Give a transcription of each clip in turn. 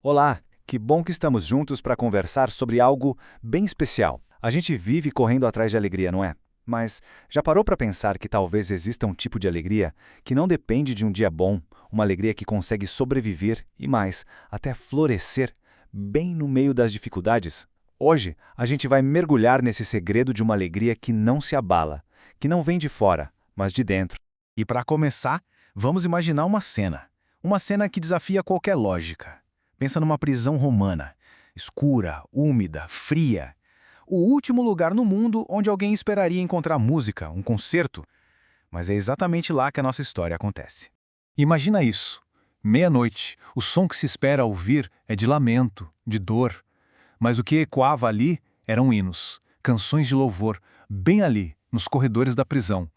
Olá, que bom que estamos juntos para conversar sobre algo bem especial. A gente vive correndo atrás de alegria, não é? Mas já parou para pensar que talvez exista um tipo de alegria que não depende de um dia bom, uma alegria que consegue sobreviver e mais, até florescer, bem no meio das dificuldades? Hoje, a gente vai mergulhar nesse segredo de uma alegria que não se abala, que não vem de fora, mas de dentro. E para começar, vamos imaginar uma cena. Uma cena que desafia qualquer lógica. Pensa numa prisão romana, escura, úmida, fria. O último lugar no mundo onde alguém esperaria encontrar música, um concerto. Mas é exatamente lá que a nossa história acontece. Imagina isso. Meia-noite, o som que se espera ouvir é de lamento, de dor. Mas o que ecoava ali eram hinos, canções de louvor, bem ali, nos corredores da prisão.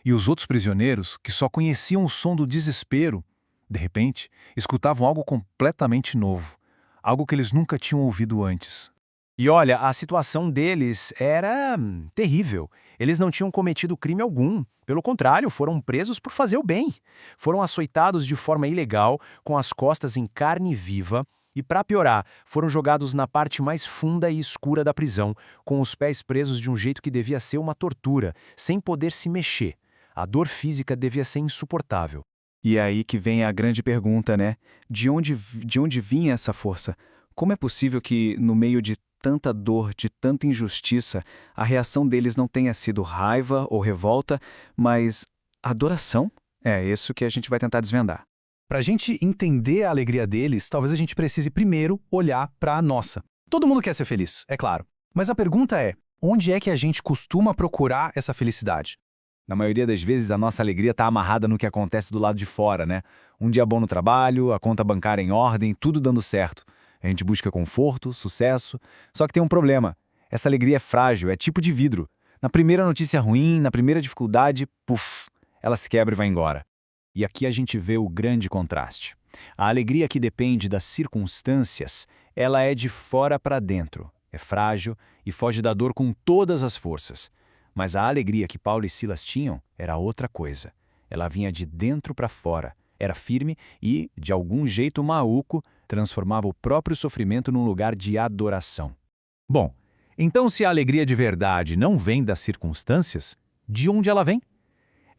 E os outros prisioneiros, que só conheciam o som do desespero, de repente, escutavam algo completamente novo, algo que eles nunca tinham ouvido antes. E olha, a situação deles era terrível. Eles não tinham cometido crime algum. Pelo contrário, foram presos por fazer o bem. Foram açoitados de forma ilegal, com as costas em carne viva, e, para piorar, foram jogados na parte mais funda e escura da prisão, com os pés presos de um jeito que devia ser uma tortura, sem poder se mexer. A dor física devia ser insuportável. E é aí que vem a grande pergunta, né? De onde vinha essa força? Como é possível que, no meio de tanta dor, de tanta injustiça, a reação deles não tenha sido raiva ou revolta, mas adoração? É isso que a gente vai tentar desvendar. Para a gente entender a alegria deles, talvez a gente precise primeiro olhar para a nossa. Todo mundo quer ser feliz, é claro. Mas a pergunta é, onde é que a gente costuma procurar essa felicidade? Na maioria das vezes, a nossa alegria está amarrada no que acontece do lado de fora, né? Um dia bom no trabalho, a conta bancária em ordem, tudo dando certo. A gente busca conforto, sucesso. Só que tem um problema. Essa alegria é frágil, é tipo de vidro. Na primeira notícia ruim, na primeira dificuldade, puf, ela se quebra e vai embora. E aqui a gente vê o grande contraste. A alegria que depende das circunstâncias, ela é de fora para dentro. É frágil e foge da dor com todas as forças. Mas a alegria que Paulo e Silas tinham era outra coisa. Ela vinha de dentro para fora, era firme e, de algum jeito maluco, transformava o próprio sofrimento num lugar de adoração. Bom, então se a alegria de verdade não vem das circunstâncias, de onde ela vem?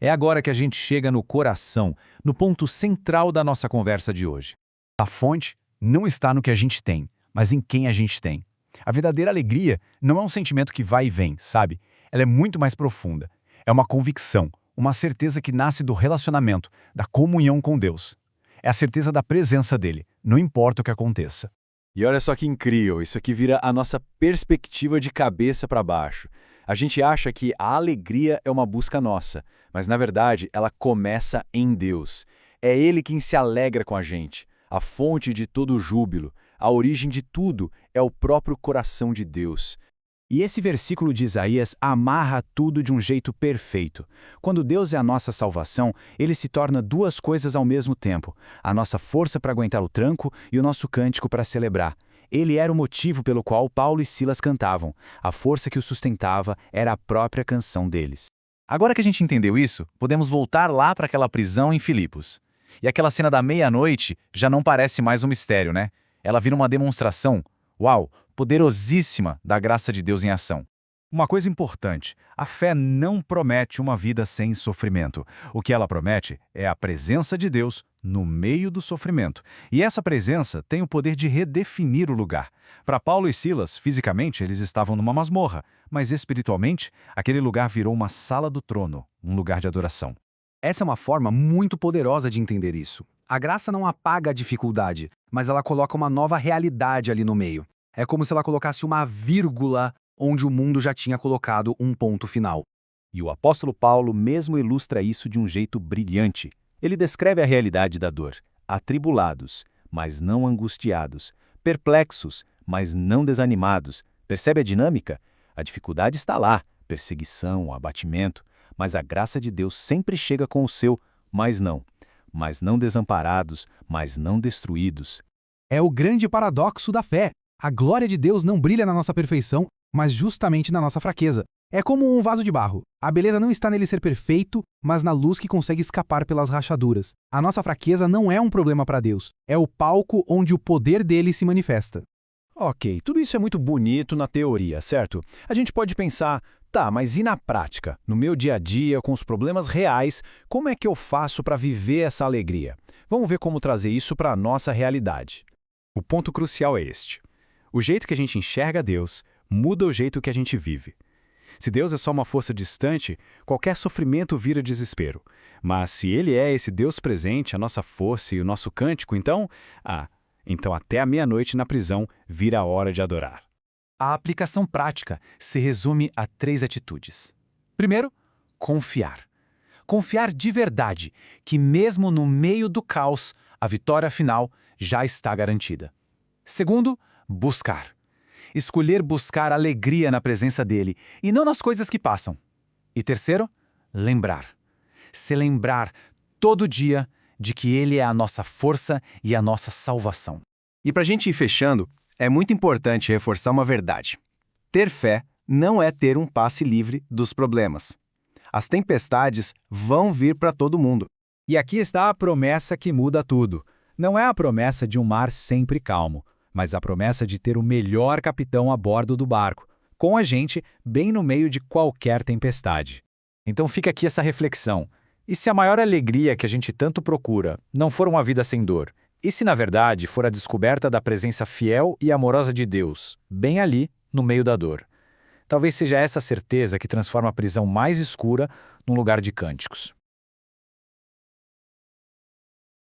É agora que a gente chega no coração, no ponto central da nossa conversa de hoje. A fonte não está no que a gente tem, mas em quem a gente tem. A verdadeira alegria não é um sentimento que vai e vem, sabe? Ela é muito mais profunda. É uma convicção, uma certeza que nasce do relacionamento, da comunhão com Deus. É a certeza da presença dele, não importa o que aconteça. E olha só que incrível, isso aqui vira a nossa perspectiva de cabeça para baixo. A gente acha que a alegria é uma busca nossa, mas na verdade ela começa em Deus. É Ele quem se alegra com a gente. A fonte de todo o júbilo, a origem de tudo é o próprio coração de Deus. E esse versículo de Isaías amarra tudo de um jeito perfeito. Quando Deus é a nossa salvação, Ele se torna duas coisas ao mesmo tempo: a nossa força para aguentar o tranco e o nosso cântico para celebrar. Ele era o motivo pelo qual Paulo e Silas cantavam. A força que os sustentava era a própria canção deles. Agora que a gente entendeu isso, podemos voltar lá para aquela prisão em Filipos. E aquela cena da meia-noite já não parece mais um mistério, né? Ela vira uma demonstração, uau, poderosíssima da graça de Deus em ação. Uma coisa importante, a fé não promete uma vida sem sofrimento. O que ela promete é a presença de Deus no meio do sofrimento. E essa presença tem o poder de redefinir o lugar. Para Paulo e Silas, fisicamente, eles estavam numa masmorra, mas espiritualmente, aquele lugar virou uma sala do trono, um lugar de adoração. Essa é uma forma muito poderosa de entender isso. A graça não apaga a dificuldade, mas ela coloca uma nova realidade ali no meio. É como se ela colocasse uma vírgula onde o mundo já tinha colocado um ponto final. E o apóstolo Paulo mesmo ilustra isso de um jeito brilhante. Ele descreve a realidade da dor: atribulados, mas não angustiados; perplexos, mas não desanimados. Percebe a dinâmica? A dificuldade está lá, perseguição, abatimento, mas a graça de Deus sempre chega com o seu mas não desamparados, mas não destruídos. É o grande paradoxo da fé. A glória de Deus não brilha na nossa perfeição, mas justamente na nossa fraqueza. É como um vaso de barro. A beleza não está nele ser perfeito, mas na luz que consegue escapar pelas rachaduras. A nossa fraqueza não é um problema para Deus, é o palco onde o poder dele se manifesta. Ok, tudo isso é muito bonito na teoria, certo? A gente pode pensar, tá, mas e na prática? No meu dia a dia, com os problemas reais, como é que eu faço para viver essa alegria? Vamos ver como trazer isso para a nossa realidade. O ponto crucial é este. O jeito que a gente enxerga Deus muda o jeito que a gente vive. Se Deus é só uma força distante, qualquer sofrimento vira desespero. Mas se Ele é esse Deus presente, a nossa força e o nosso cântico, então até a meia-noite na prisão vira a hora de adorar. A aplicação prática se resume a 3 atitudes. Primeiro, confiar. Confiar de verdade que mesmo no meio do caos, a vitória final já está garantida. Segundo, buscar. Escolher buscar alegria na presença dele e não nas coisas que passam. E terceiro, lembrar. Se lembrar todo dia de que ele é a nossa força e a nossa salvação. E para a gente ir fechando, é muito importante reforçar uma verdade. Ter fé não é ter um passe livre dos problemas. As tempestades vão vir para todo mundo. E aqui está a promessa que muda tudo. Não é a promessa de um mar sempre calmo, mas a promessa de ter o melhor capitão a bordo do barco, com a gente bem no meio de qualquer tempestade. Então fica aqui essa reflexão. E se a maior alegria que a gente tanto procura não for uma vida sem dor? E se, na verdade, for a descoberta da presença fiel e amorosa de Deus, bem ali, no meio da dor? Talvez seja essa certeza que transforma a prisão mais escura num lugar de cânticos.